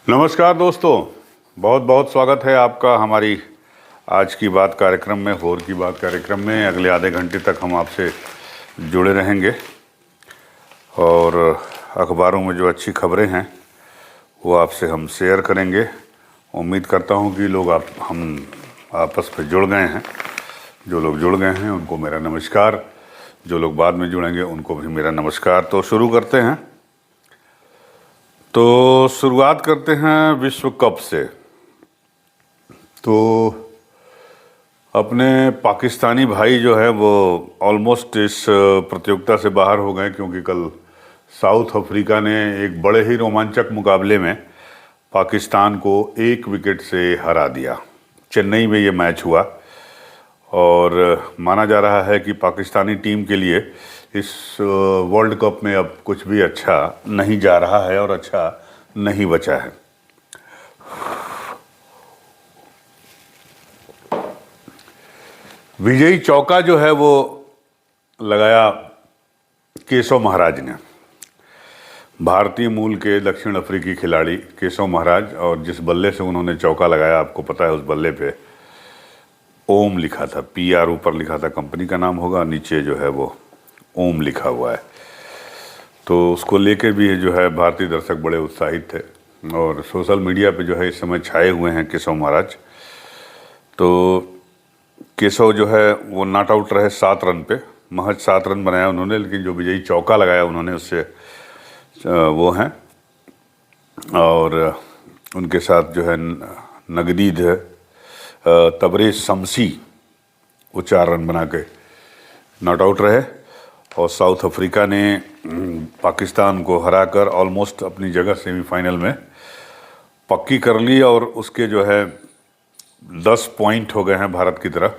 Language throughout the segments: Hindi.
नमस्कार दोस्तों, बहुत बहुत स्वागत है आपका हमारी आज की बात कार्यक्रम में। होर की बात कार्यक्रम में अगले आधे घंटे तक हम आपसे जुड़े रहेंगे और अखबारों में जो अच्छी खबरें हैं वो आपसे हम शेयर करेंगे। उम्मीद करता हूं कि लोग हम आपस में जुड़ गए हैं। जो लोग जुड़ गए हैं उनको मेरा नमस्कार, जो लोग बाद में जुड़ेंगे उनको भी मेरा नमस्कार। तो शुरू करते हैं। तो शुरुआत करते हैं विश्व कप से। तो अपने पाकिस्तानी भाई जो है वो ऑलमोस्ट इस प्रतियोगिता से बाहर हो गए, क्योंकि कल साउथ अफ्रीका ने एक बड़े ही रोमांचक मुकाबले में पाकिस्तान को 1 विकेट से हरा दिया। चेन्नई में ये मैच हुआ और माना जा रहा है कि पाकिस्तानी टीम के लिए इस वर्ल्ड कप में अब कुछ भी अच्छा नहीं जा रहा है और अच्छा नहीं बचा है। विजयी चौका जो है वो लगाया केशव महाराज ने, भारतीय मूल के दक्षिण अफ्रीकी खिलाड़ी केशव महाराज। और जिस बल्ले से उन्होंने चौका लगाया, आपको पता है उस बल्ले पे ओम लिखा था, PR ऊपर लिखा था, कंपनी का नाम होगा, नीचे जो है वो ओम लिखा हुआ है। तो उसको लेके भी जो है भारतीय दर्शक बड़े उत्साहित थे और सोशल मीडिया पे जो है इस समय छाए हुए हैं केशव महाराज। तो केशव जो है वो नॉट आउट रहे 7 रन पे, महज 7 रन बनाया उन्होंने, लेकिन जो विजयी चौका लगाया उन्होंने उससे वो हैं। और उनके साथ जो है नगदीद तबरेज शमसी, वो 4 रन बना के नॉट आउट रहे। और साउथ अफ्रीका ने पाकिस्तान को हराकर ऑलमोस्ट अपनी जगह सेमीफाइनल में पक्की कर ली। और उसके जो है 10 पॉइंट हो गए हैं भारत की तरफ।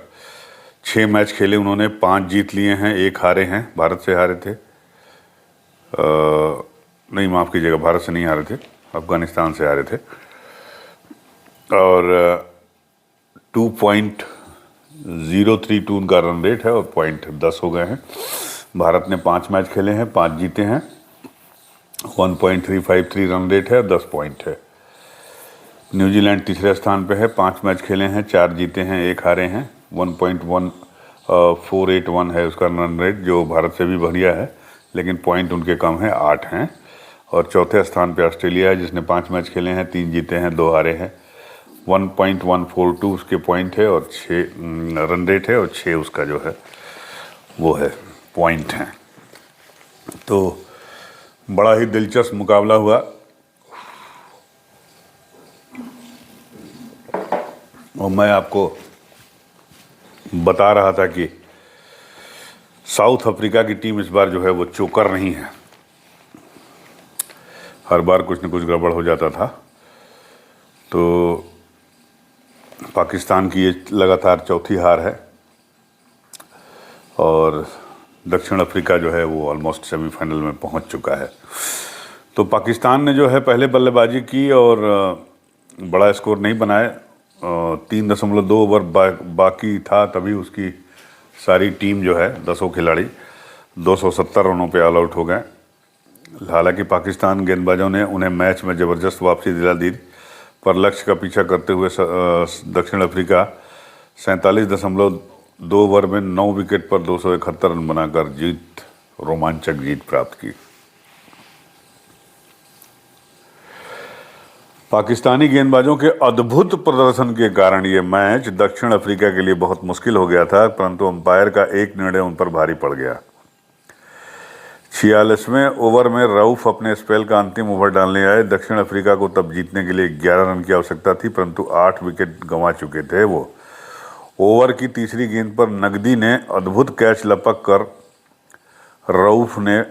6 मैच खेले उन्होंने, 5 जीत लिए हैं, 1 हारे हैं। भारत से हारे थे, नहीं माफ़ कीजिएगा, भारत से नहीं हारे थे, अफगानिस्तान से हारे थे। और 2.032 उनका रन रेट है और पॉइंट 10 हो गए हैं। भारत ने 5 मैच खेले हैं, 5 जीते हैं, 1.353 रन रेट है, 10 पॉइंट है। न्यूजीलैंड तीसरे स्थान पे है, 5 मैच खेले हैं, 4 जीते हैं, 1 हारे हैं, 1.1481 है उसका रन रेट, जो भारत से भी बढ़िया है, लेकिन पॉइंट उनके कम है, 8 हैं। और चौथे स्थान पे ऑस्ट्रेलिया है, जिसने 5 मैच खेले हैं, 3 जीते हैं, 2 हारे हैं, 1.142 उसके पॉइंट है और 6 रन रेट है और 6 उसका जो है वो है पॉइंट हैं। तो बड़ा ही दिलचस्प मुकाबला हुआ और मैं आपको बता रहा था कि साउथ अफ्रीका की टीम इस बार जो है वो चोकर नहीं है। हर बार कुछ न कुछ गड़बड़ हो जाता था। तो पाकिस्तान की ये लगातार चौथी हार है और दक्षिण अफ्रीका जो है वो ऑलमोस्ट सेमीफाइनल में पहुंच चुका है। तो पाकिस्तान ने जो है पहले बल्लेबाजी की और बड़ा स्कोर नहीं बनाए, 3.2 ओवर बाकी था, तभी उसकी सारी टीम जो है 10 खिलाड़ी 270 रनों पे ऑल आउट हो गए। हालांकि पाकिस्तान गेंदबाजों ने उन्हें मैच में ज़बरदस्त वापसी दिला दी, पर लक्ष्य का पीछा करते हुए दक्षिण अफ्रीका 47.2 ओवर में 9 विकेट पर 271 रन बनाकर रोमांचक जीत प्राप्त की। पाकिस्तानी गेंदबाजों के अद्भुत प्रदर्शन के कारण ये मैच दक्षिण अफ्रीका के लिए बहुत मुश्किल हो गया था, परंतु अंपायर का एक निर्णय उन पर भारी पड़ गया। 46वें ओवर में रऊफ अपने स्पेल का अंतिम ओवर डालने आए। दक्षिण अफ्रीका को तब जीतने के लिए 11 रन की आवश्यकता थी, परंतु 8 विकेट गंवा चुके थे वो। ओवर की तीसरी गेंद पर नगदी ने अद्भुत कैच लपक कर रऊफ ने,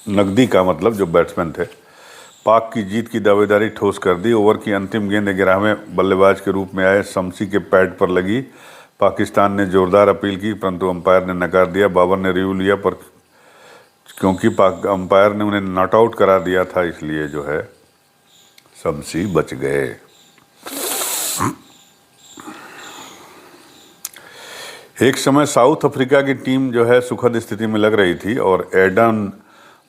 नगदी का मतलब जो बैट्समैन थे, पाक की जीत की दावेदारी ठोस कर दी। ओवर की अंतिम गेंद 11वें बल्लेबाज के रूप में आए शमसी के पैड पर लगी। पाकिस्तान ने जोरदार अपील की, परंतु अंपायर ने नकार दिया। बाबर ने रिव्यू लिया, पर क्योंकि अंपायर ने उन्हें नॉट आउट करा दिया था, इसलिए जो है शमसी बच गए। एक समय साउथ अफ्रीका की टीम जो है सुखद स्थिति में लग रही थी और एडन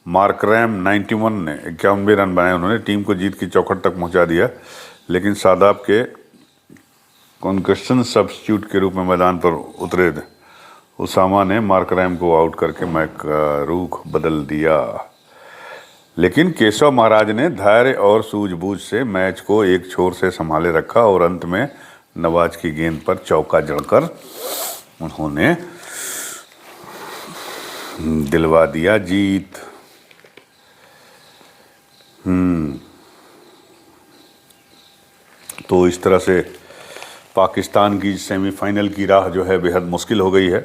मार्करैम 91 ने 51 रन बनाए, उन्होंने टीम को जीत की चौखट तक पहुंचा दिया। लेकिन शादाब के कॉन्कशन सब्स्टिट्यूट के रूप में मैदान पर उतरे उसामा ने मार्करैम को आउट करके मैच का रुख बदल दिया। लेकिन केशव महाराज ने धैर्य और सूझबूझ से मैच को एक छोर से संभाले रखा और अंत में नवाज की गेंद पर चौका जड़कर उन्होंने दिलवा दिया जीत। तो इस तरह से पाकिस्तान की सेमीफाइनल की राह जो है बेहद मुश्किल हो गई है।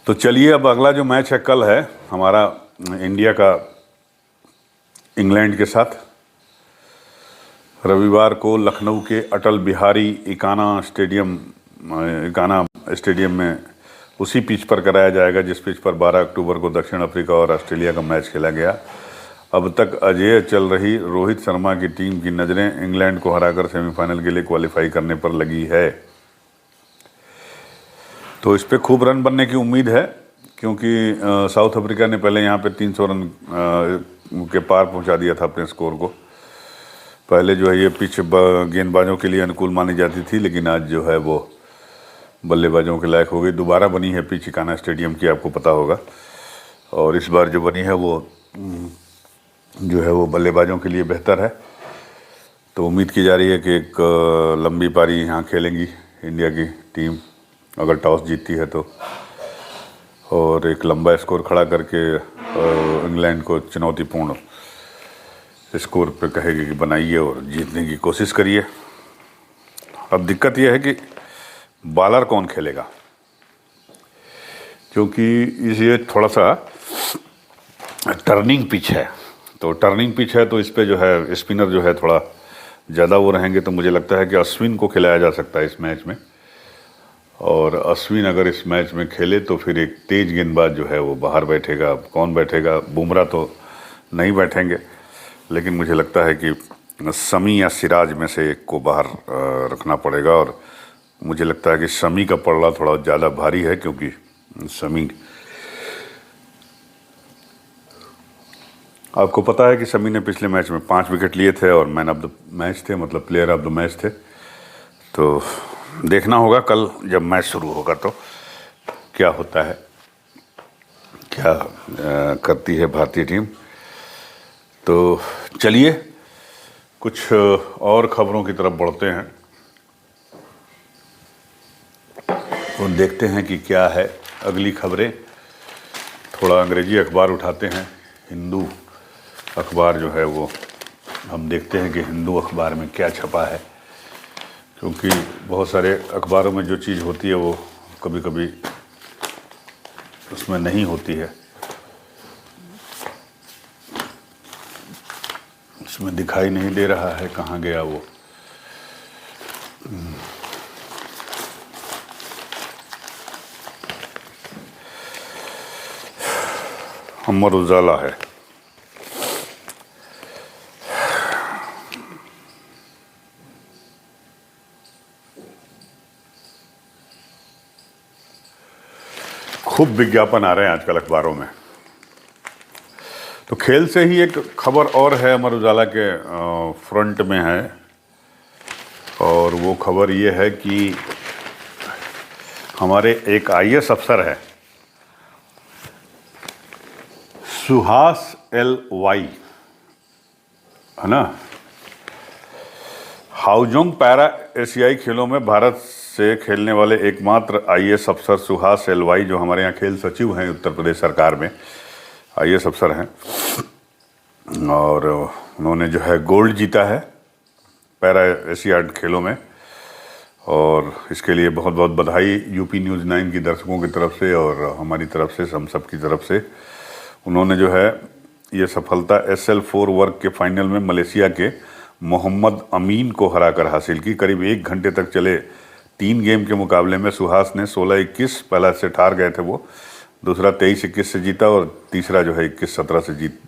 तो चलिए, अब अगला जो मैच है कल है हमारा इंडिया का इंग्लैंड के साथ। रविवार को लखनऊ के अटल बिहारी इकाना स्टेडियम में उसी पिच पर कराया जाएगा जिस पिच पर 12 अक्टूबर को दक्षिण अफ्रीका और ऑस्ट्रेलिया का मैच खेला गया। अब तक अजेय चल रही रोहित शर्मा की टीम की नज़रें इंग्लैंड को हराकर सेमीफाइनल के लिए क्वालिफाई करने पर लगी है। तो इस पे खूब रन बनने की उम्मीद है, क्योंकि साउथ अफ्रीका ने पहले यहाँ पे 300 रन के पार पहुँचा दिया था अपने स्कोर को। पहले जो है ये पिच गेंदबाजों के लिए अनुकूल मानी जाती थी, लेकिन आज जो है वो बल्लेबाजों के लायक हो गई। दोबारा बनी है पिच इकाना स्टेडियम की, आपको पता होगा, और इस बार जो बनी है वो जो है वो बल्लेबाजों के लिए बेहतर है। तो उम्मीद की जा रही है कि एक लंबी पारी यहाँ खेलेंगी इंडिया की टीम, अगर टॉस जीतती है तो, और एक लंबा स्कोर खड़ा करके इंग्लैंड को चुनौतीपूर्ण स्कोर पे कहेगी कि बनाइए और जीतने की कोशिश करिए। अब दिक्कत यह है कि बॉलर कौन खेलेगा, क्योंकि ये थोड़ा सा टर्निंग पिच है। तो टर्निंग पिच है तो इस पे जो है स्पिनर जो है थोड़ा ज़्यादा वो रहेंगे। तो मुझे लगता है कि अश्विन को खिलाया जा सकता है इस मैच में, और अश्विन अगर इस मैच में खेले तो फिर एक तेज गेंदबाज जो है वो बाहर बैठेगा। कौन बैठेगा? बुमराह तो नहीं बैठेंगे, लेकिन मुझे लगता है कि शमी या सिराज में से एक को बाहर रखना पड़ेगा। और मुझे लगता है कि शमी का पलड़ा थोड़ा ज़्यादा भारी है, क्योंकि शमी, आपको पता है कि शमी ने पिछले मैच में 5 विकेट लिए थे और मैन ऑफ द मैच थे, मतलब प्लेयर ऑफ द मैच थे। तो देखना होगा कल जब मैच शुरू होगा तो क्या होता है, क्या करती है भारतीय टीम। तो चलिए कुछ और खबरों की तरफ बढ़ते हैं और देखते हैं कि क्या है अगली खबरें। थोड़ा अंग्रेजी अखबार उठाते हैं। हिंदू अखबार जो है वो हम देखते हैं कि हिंदू अखबार में क्या छपा है, क्योंकि बहुत सारे अखबारों में जो चीज़ होती है वो कभी कभी उसमें नहीं होती है, उसमें दिखाई नहीं दे रहा है कहाँ गया वो। अमर उजाला है। खूब विज्ञापन आ रहे हैं आजकल अखबारों में। तो खेल से ही एक खबर और है, अमर उजाला के फ्रंट में है, और वो खबर ये है कि हमारे एक आईएएस अफसर है सुहास LY, है ना, हाउजोंग पैरा एशियाई खेलों में भारत से खेलने वाले एकमात्र आईएएस अफसर सुहास LY, जो हमारे यहाँ खेल सचिव हैं उत्तर प्रदेश सरकार में, आईएएस अफसर हैं, और उन्होंने जो है गोल्ड जीता है पैरा एशियाड खेलों में। और इसके लिए बहुत बहुत बधाई यूपी न्यूज़ 9 की दर्शकों की तरफ से और हमारी तरफ से, हम सब की तरफ से। उन्होंने जो है ये सफलता SL4 वर्ग के फाइनल में मलेशिया के मोहम्मद अमीन को हराकर हासिल की। करीब 1 घंटे तक चले 3 गेम के मुकाबले में सुहास ने 16-21 पहला सेट हार गए थे वो, दूसरा 23-21 से जीता और तीसरा जो है 21-17 से जीत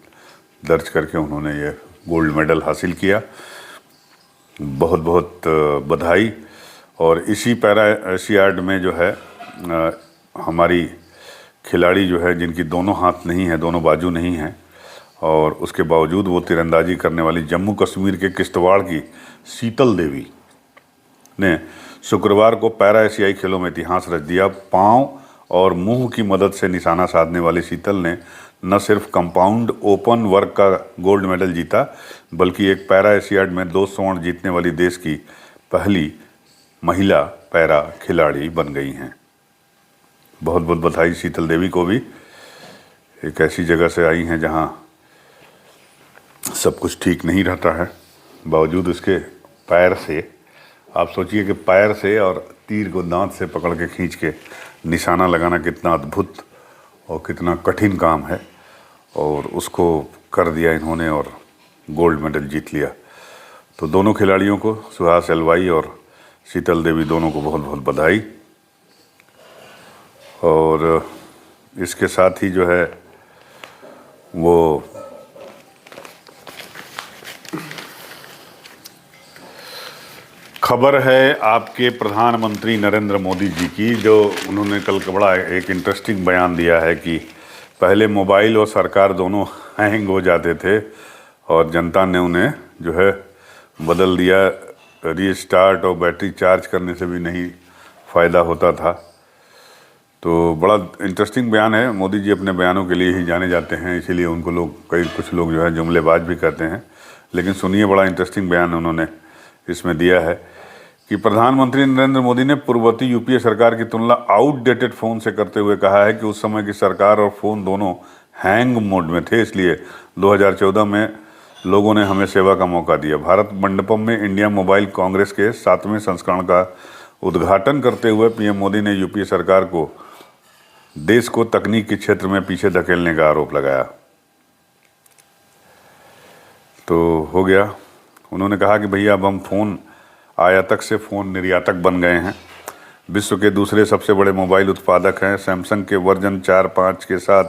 दर्ज करके उन्होंने ये गोल्ड मेडल हासिल किया। बहुत बहुत बधाई। और इसी पैरा एशियाड में जो है हमारी खिलाड़ी जो है जिनकी दोनों हाथ नहीं हैं, दोनों बाजू नहीं हैं, और उसके बावजूद वो तीरंदाजी करने वाली जम्मू कश्मीर के किश्तवाड़ की शीतल देवी ने शुक्रवार को पैरा एशियाई खेलों में इतिहास रच दिया। पाँव और मुंह की मदद से निशाना साधने वाली शीतल ने न सिर्फ कंपाउंड ओपन वर्क का गोल्ड मेडल जीता, बल्कि एक पैरा एशियाड में 2 स्वर्ण जीतने वाली देश की पहली महिला पैरा खिलाड़ी बन गई हैं। बहुत बहुत बधाई शीतल देवी को भी। एक ऐसी जगह से आई हैं जहां सब कुछ ठीक नहीं रहता है, बावजूद उसके पैर से, आप सोचिए कि पैर से और तीर को दांत से पकड़ के खींच के निशाना लगाना कितना अद्भुत और कितना कठिन काम है, और उसको कर दिया इन्होंने और गोल्ड मेडल जीत लिया। तो दोनों खिलाड़ियों को, सुहास एलवाई और शीतल देवी, दोनों को बहुत बहुत बधाई। और इसके साथ ही जो है वो खबर है आपके प्रधानमंत्री नरेंद्र मोदी जी की, जो उन्होंने कल का बड़ा एक इंटरेस्टिंग बयान दिया है कि पहले मोबाइल और सरकार दोनों हैंग हो जाते थे और जनता ने उन्हें जो है बदल दिया। रीस्टार्ट और बैटरी चार्ज करने से भी नहीं फ़ायदा होता था। तो बड़ा इंटरेस्टिंग बयान है। मोदी जी अपने बयानों के लिए ही जाने जाते हैं, इसीलिए उनको लोग, कुछ लोग जो है जुमलेबाज भी कहते हैं। लेकिन सुनिए, बड़ा इंटरेस्टिंग बयान उन्होंने इसमें दिया है कि प्रधानमंत्री नरेंद्र मोदी ने पूर्ववर्ती यूपीए सरकार की तुलना आउटडेटेड फ़ोन से करते हुए कहा है कि उस समय की सरकार और फ़ोन दोनों हैंग मोड में थे, इसलिए 2014 में लोगों ने हमें सेवा का मौका दिया। भारत मंडपम में इंडिया मोबाइल कांग्रेस के 7वें संस्करण का उद्घाटन करते हुए पीएम मोदी ने यूपीए सरकार को देश को तकनीक के क्षेत्र में पीछे धकेलने का आरोप लगाया। तो हो गया, उन्होंने कहा कि भैया अब हम फ़ोन आयातक से फ़ोन निर्यातक बन गए हैं। विश्व के दूसरे सबसे बड़े मोबाइल उत्पादक हैं। सैमसंग के वर्जन 4-5 के साथ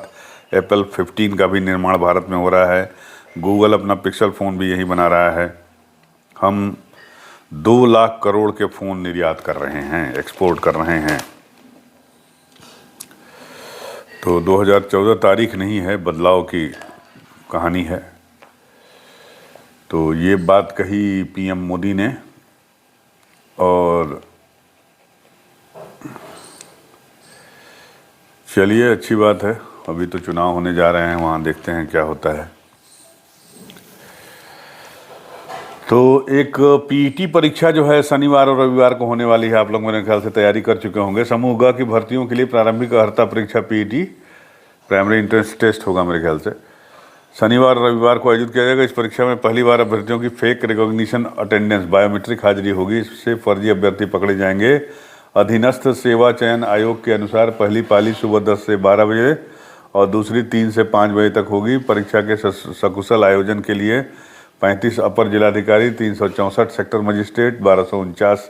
एप्पल 15 का भी निर्माण भारत में हो रहा है। गूगल अपना पिक्सल फ़ोन भी यहीं बना रहा है। हम 2 लाख करोड़ के फ़ोन निर्यात कर रहे हैं, एक्सपोर्ट कर रहे हैं। तो 2014 तारीख नहीं है, बदलाव की कहानी है। तो ये बात कही पीएम मोदी ने, और चलिए अच्छी बात है। अभी तो चुनाव होने जा रहे हैं, वहाँ देखते हैं क्या होता है। तो एक पीईटी परीक्षा जो है शनिवार और रविवार को होने वाली है। आप लोग मेरे ख्याल से तैयारी कर चुके होंगे। समूह ग की भर्तियों के लिए प्रारंभिक अर्हता परीक्षा पीईटी, प्राइमरी एंट्रेंस टेस्ट होगा मेरे ख्याल से, शनिवार रविवार को आयोजित किया जाएगा। इस परीक्षा में पहली बार अभ्यर्थियों की फेक रिकॉग्निशन अटेंडेंस, बायोमेट्रिक हाजिरी होगी। इससे फर्जी अभ्यर्थी पकड़े जाएंगे। अधीनस्थ सेवा चयन आयोग के अनुसार पहली पाली सुबह 10 से 12 बजे और दूसरी 3 से 5 बजे तक होगी। परीक्षा के सकुशल आयोजन के लिए 35 अपर जिलाधिकारी, 364 सेक्टर मजिस्ट्रेट, 1249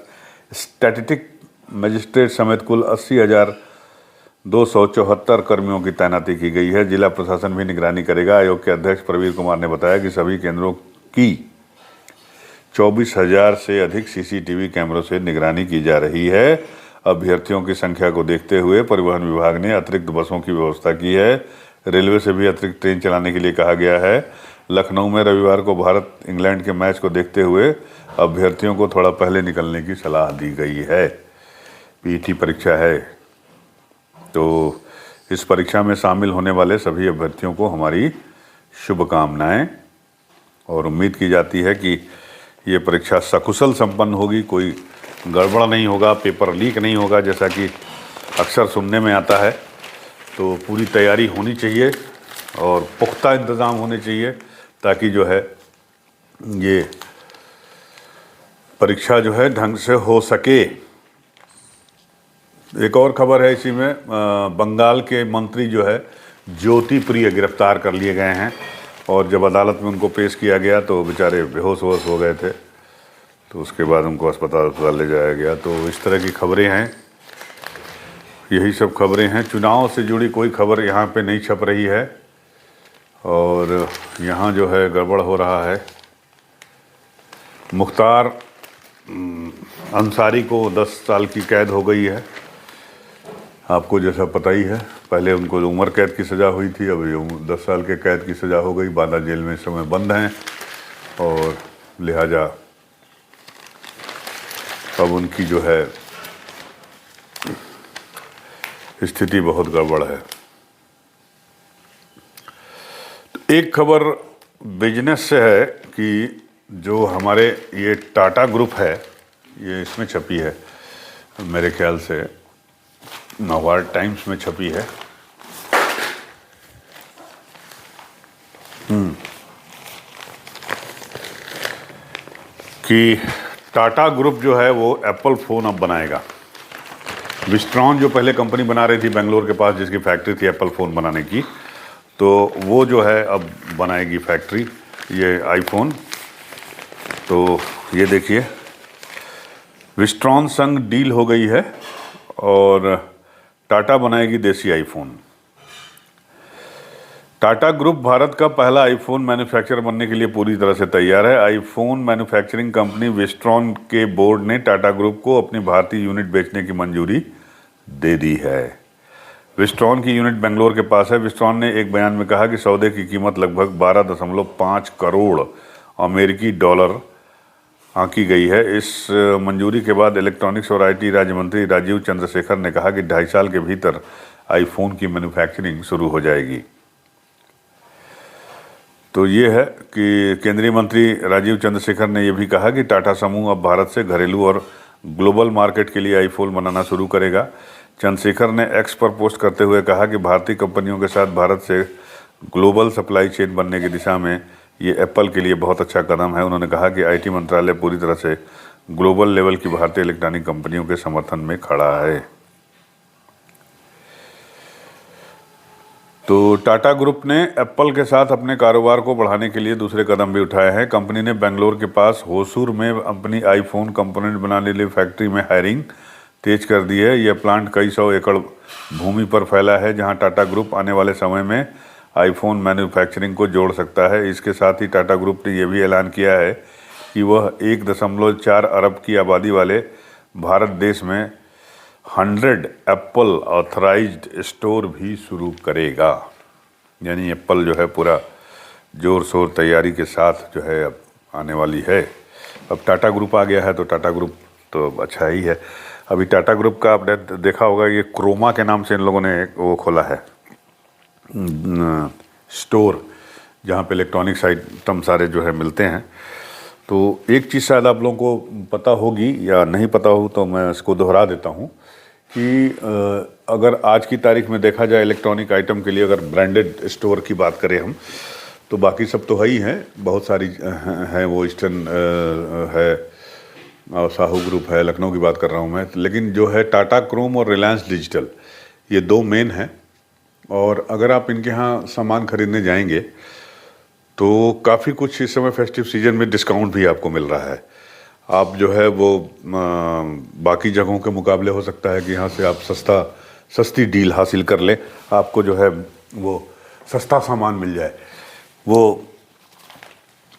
स्टैटिस्टिक मजिस्ट्रेट समेत कुल 80,274 कर्मियों की तैनाती की गई है। जिला प्रशासन भी निगरानी करेगा। आयोग के अध्यक्ष प्रवीर कुमार ने बताया कि सभी केंद्रों की 24,000 से अधिक सीसीटीवी कैमरों से निगरानी की जा रही है। अभ्यर्थियों की संख्या को देखते हुए परिवहन विभाग ने अतिरिक्त बसों की व्यवस्था की है। रेलवे से भी अतिरिक्त ट्रेन चलाने के लिए कहा गया है। लखनऊ में रविवार को भारत इंग्लैंड के मैच को देखते हुए अभ्यर्थियों को थोड़ा पहले निकलने की सलाह दी गई है। पीईटी परीक्षा है, तो इस परीक्षा में शामिल होने वाले सभी अभ्यर्थियों को हमारी शुभकामनाएं, और उम्मीद की जाती है कि ये परीक्षा सकुशल संपन्न होगी, कोई गड़बड़ नहीं होगा, पेपर लीक नहीं होगा जैसा कि अक्सर सुनने में आता है। तो पूरी तैयारी होनी चाहिए और पुख्ता इंतज़ाम होने चाहिए ताकि जो है ये परीक्षा जो है ढंग से हो सके। एक और खबर है इसी में, बंगाल के मंत्री जो है ज्योति प्रिय गिरफ्तार कर लिए गए हैं, और जब अदालत में उनको पेश किया गया तो बेचारे बेहोश वोश हो गए थे, तो उसके बाद उनको अस्पताल ले जाया गया। तो इस तरह की खबरें हैं, यही सब खबरें हैं। चुनाव से जुड़ी कोई खबर यहाँ पे नहीं छप रही है, और यहाँ जो है गड़बड़ हो रहा है। मुख्तार अंसारी को 10 साल की कैद हो गई है। आपको जैसा पता ही है, पहले उनको उम्र कैद की सज़ा हुई थी, अब ये 10 साल के कैद की सज़ा हो गई। बांदा जेल में इस समय बंद हैं और लिहाजा अब उनकी जो है स्थिति बहुत गड़बड़ है। तो एक खबर बिजनेस से है कि जो हमारे ये टाटा ग्रुप है, ये इसमें छपी है, मेरे ख्याल से नवभारत टाइम्स में छपी है। कि टाटा ग्रुप जो है वो एप्पल फ़ोन अब बनाएगा। विस्ट्रॉन जो पहले कंपनी बना रही थी बेंगलोर के पास, जिसकी फैक्ट्री थी एप्पल फ़ोन बनाने की, तो वो जो है अब बनाएगी फैक्ट्री ये आईफोन। तो ये देखिए, विस्ट्रॉन संग डील हो गई है और टाटा बनाएगी देसी आईफोन। टाटा ग्रुप भारत का पहला आईफोन मैन्युफैक्चरर बनने के लिए पूरी तरह से तैयार है। आईफोन मैन्युफैक्चरिंग कंपनी विस्ट्रॉन के बोर्ड ने टाटा ग्रुप को अपनी भारतीय यूनिट बेचने की मंजूरी दे दी है। विस्ट्रॉन की यूनिट बेंगलोर के पास है। विस्ट्रॉन ने एक बयान में कहा कि सौदे की कीमत लगभग 12.5 करोड़ अमेरिकी डॉलर आंकी गई है। इस मंजूरी के बाद इलेक्ट्रॉनिक्स और आईटी राज्य मंत्री राजीव चंद्रशेखर ने कहा कि 2.5 साल के भीतर आईफोन की मैन्युफैक्चरिंग शुरू हो जाएगी। तो ये है कि केंद्रीय मंत्री राजीव चंद्रशेखर ने यह भी कहा कि टाटा समूह अब भारत से घरेलू और ग्लोबल मार्केट के लिए आईफोन बनाना शुरू करेगा। चंद्रशेखर ने एक्स पर पोस्ट करते हुए कहा कि भारतीय कंपनियों के साथ भारत से ग्लोबल सप्लाई चेन बनने की दिशा में ये एप्पल के लिए बहुत अच्छा कदम है। उन्होंने कहा कि आईटी मंत्रालय पूरी तरह से ग्लोबल लेवल की भारतीय इलेक्ट्रॉनिक कंपनियों के समर्थन में खड़ा है। तो टाटा ग्रुप ने एप्पल के साथ अपने कारोबार को बढ़ाने के लिए दूसरे कदम भी उठाए हैं। कंपनी ने बेंगलोर के पास होसूर में अपनी आईफोन कंपोनेंट बनाने के लिए फैक्ट्री में हायरिंग तेज कर दी है। यह प्लांट कई 100 एकड़ भूमि पर फैला है, जहां टाटा ग्रुप आने वाले समय में आईफोन मैन्युफैक्चरिंग को जोड़ सकता है। इसके साथ ही टाटा ग्रुप ने यह भी ऐलान किया है कि वह 1.4 अरब की आबादी वाले भारत देश में 100 एप्पल ऑथराइज्ड स्टोर भी शुरू करेगा। यानी एप्पल जो है पूरा जोर शोर तैयारी के साथ जो है अब आने वाली है। अब टाटा ग्रुप आ गया है तो टाटा ग्रुप तो अच्छा ही है। अभी टाटा ग्रुप का आपने देखा होगा, ये क्रोमा के नाम से इन लोगों ने वो खोला है स्टोर, जहाँ पे इलेक्ट्रॉनिक्स आइटम सारे जो है मिलते हैं। तो एक चीज़ शायद आप लोगों को पता होगी या नहीं पता हो तो मैं इसको दोहरा देता हूँ कि अगर आज की तारीख में देखा जाए इलेक्ट्रॉनिक आइटम के लिए अगर ब्रांडेड स्टोर की बात करें हम, तो बाकी सब तो है ही हैं, बहुत सारी हैं। वो ईस्टर्न है और साहू ग्रुप है, लखनऊ की बात कर रहा हूँ मैं। लेकिन जो है टाटा क्रोम और रिलायंस डिजिटल, ये 2 मेन हैं। और अगर आप इनके यहाँ सामान खरीदने जाएंगे तो काफ़ी कुछ इस समय फेस्टिव सीजन में डिस्काउंट भी आपको मिल रहा है। आप जो है वो बाकी जगहों के मुकाबले हो सकता है कि यहाँ से आप सस्ती डील हासिल कर लें, आपको जो है वो सस्ता सामान मिल जाए। वो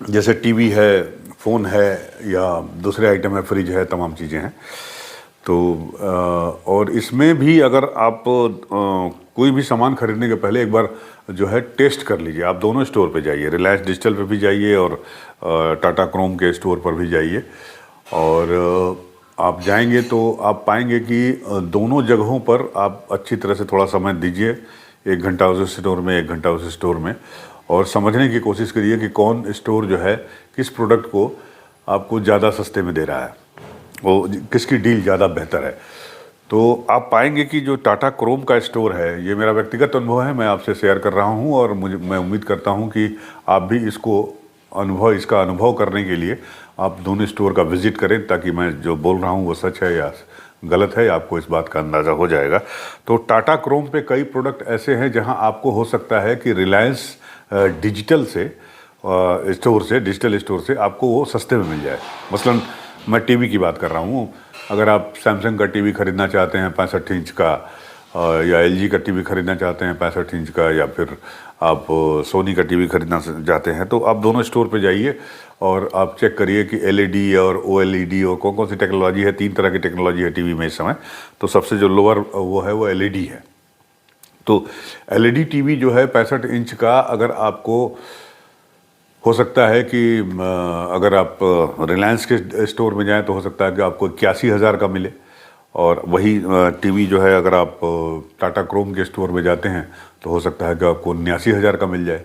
जैसे टीवी है, फ़ोन है या दूसरे आइटम है, फ्रिज है, तमाम चीज़ें हैं। तो और इसमें भी अगर आप कोई भी सामान खरीदने के पहले एक बार जो है टेस्ट कर लीजिए। आप दोनों स्टोर पे जाइए, रिलायंस डिजिटल पे भी जाइए और टाटा क्रोम के स्टोर पर भी जाइए। और आप जाएंगे तो आप पाएंगे कि दोनों जगहों पर आप अच्छी तरह से थोड़ा समय दीजिए, 1 घंटा उस स्टोर में, 1 घंटा उस स्टोर में, और समझने की कोशिश करिए कि कौन स्टोर जो है किस प्रोडक्ट को आपको ज़्यादा सस्ते में दे रहा है, वो किसकी डील ज़्यादा बेहतर है। तो आप पाएंगे कि जो टाटा क्रोम का स्टोर है, ये मेरा व्यक्तिगत अनुभव है, मैं आपसे शेयर कर रहा हूँ और मैं उम्मीद करता हूँ कि आप भी इसका अनुभव करने के लिए आप दोनों स्टोर का विज़िट करें, ताकि मैं जो बोल रहा हूँ वो सच है या गलत है, आपको इस बात का अंदाज़ा हो जाएगा। तो टाटा क्रोम पे कई प्रोडक्ट ऐसे हैं जहाँ आपको हो सकता है कि रिलायंस डिजिटल स्टोर से आपको वो सस्ते में मिल जाए। मसलन मैं टीवी की बात कर रहा हूँ, अगर आप सैमसंग का टीवी खरीदना चाहते हैं 65 इंच का या एलजी का टीवी खरीदना चाहते हैं 65 इंच का, या फिर आप सोनी का टीवी खरीदना चाहते हैं, तो आप दोनों स्टोर पे जाइए और आप चेक करिए कि एलईडी और ओएलईडी और कौन कौन सी टेक्नोलॉजी है। 3 तरह की टेक्नोलॉजी है टीवी में इस समय। तो सबसे जो लोअर वो है वो एलईडी है। तो एलईडी टीवी जो है 65 इंच का, अगर आपको हो सकता है कि अगर आप रिलायंस के स्टोर में जाएं तो हो सकता है कि आपको 81,000 का मिले, और वही टीवी जो है अगर आप टाटा क्रोम के स्टोर में जाते हैं तो हो सकता है कि आपको 89,000 का मिल जाए।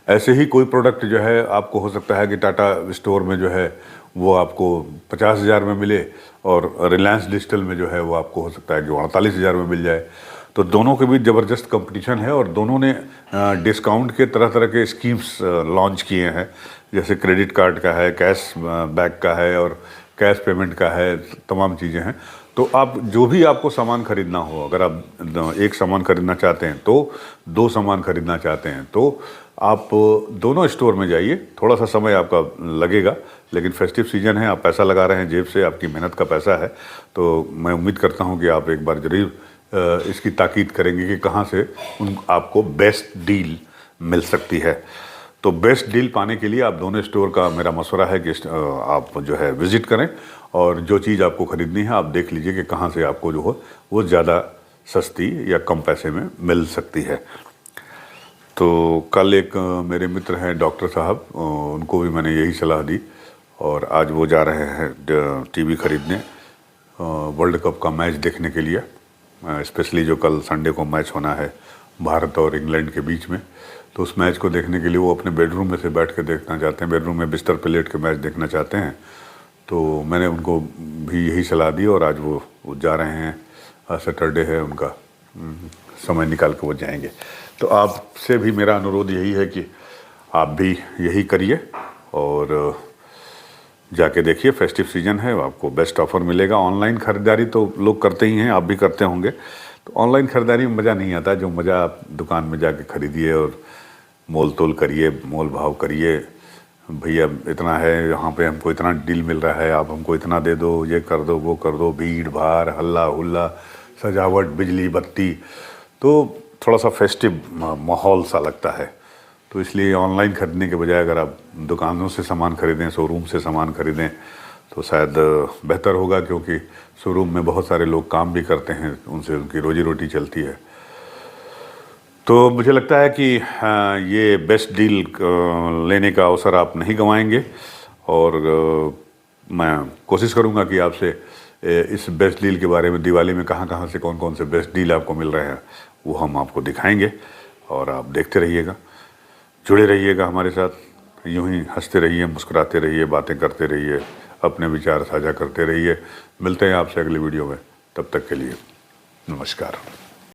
ऐसे ही कोई प्रोडक्ट जो है आपको हो सकता है कि टाटा स्टोर में जो है वो आपको 50,000 में मिले, और रिलायंस डिजिटल में जो है वो आपको हो सकता है कि 48,000 में मिल जाए। तो दोनों के बीच ज़बरदस्त कंपटीशन है, और दोनों ने डिस्काउंट के तरह तरह के स्कीम्स लॉन्च किए हैं, जैसे क्रेडिट कार्ड का है, कैश बैक का है, और कैश पेमेंट का है, तमाम चीज़ें हैं। तो आप जो भी आपको सामान खरीदना हो, अगर आप एक सामान खरीदना चाहते हैं, तो 2 सामान खरीदना चाहते हैं, तो आप दोनों स्टोर में जाइए। थोड़ा सा समय आपका लगेगा, लेकिन फेस्टिव सीजन है, आप पैसा लगा रहे हैं जेब से, आपकी मेहनत का पैसा है, तो मैं उम्मीद करता हूं कि आप एक बार ज़रूर इसकी ताकीद करेंगे कि कहां से आपको बेस्ट डील मिल सकती है। तो बेस्ट डील पाने के लिए आप दोनों स्टोर का मेरा मशवरा है कि आप जो है विज़िट करें, और जो चीज़ आपको ख़रीदनी है आप देख लीजिए कि कहाँ से आपको जो हो वो ज़्यादा सस्ती या कम पैसे में मिल सकती है। तो कल एक मेरे मित्र हैं डॉक्टर साहब, उनको भी मैंने यही सलाह दी, और आज वो जा रहे हैं टीवी ख़रीदने वर्ल्ड कप का मैच देखने के लिए, स्पेशली जो कल संडे को मैच होना है भारत और इंग्लैंड के बीच में। तो उस मैच को देखने के लिए वो अपने बेडरूम में से बैठ के देखना चाहते हैं, बेडरूम में बिस्तर पे लेट के मैच देखना चाहते हैं। तो मैंने उनको भी यही सलाह दी, और आज वो जा रहे हैं, सैटरडे है उनका, समय निकाल के वो जाएंगे। तो आपसे भी मेरा अनुरोध यही है कि आप भी यही करिए और जाके देखिए। फेस्टिव सीजन है, आपको बेस्ट ऑफर मिलेगा। ऑनलाइन ख़रीदारी तो लोग करते ही हैं, आप भी करते होंगे। तो ऑनलाइन ख़रीदारी में मज़ा नहीं आता जो मज़ा आप दुकान में जाके ख़रीदिए और मोल तोल करिए, मोल भाव करिए। भैया इतना है, यहाँ पे हमको इतना डील मिल रहा है, आप हमको इतना दे दो, ये कर दो, वो कर दो, भीड़ भाड़, हल्ला हुल्ला, सजावट, बिजली बत्ती, तो थोड़ा सा फेस्टिव माहौल सा लगता है। तो इसलिए ऑनलाइन ख़रीदने के बजाय अगर आप दुकानों से सामान ख़रीदें, शोरूम से सामान ख़रीदें, तो शायद बेहतर होगा, क्योंकि शोरूम में बहुत सारे लोग काम भी करते हैं, उनसे उनकी रोजी रोटी चलती है। तो मुझे लगता है कि ये बेस्ट डील लेने का अवसर आप नहीं गंवाएंगे, और मैं कोशिश करूंगा कि आपसे इस बेस्ट डील के बारे में, दिवाली में कहाँ कहाँ से कौन कौन से बेस्ट डील आपको मिल रहे हैं, वो हम आपको दिखाएंगे। और आप देखते रहिएगा, जुड़े रहिएगा हमारे साथ, यूं ही हंसते रहिए, मुस्कुराते रहिए, बातें करते रहिए, अपने विचार साझा करते रहिए। मिलते हैं आपसे अगली वीडियो में, तब तक के लिए नमस्कार।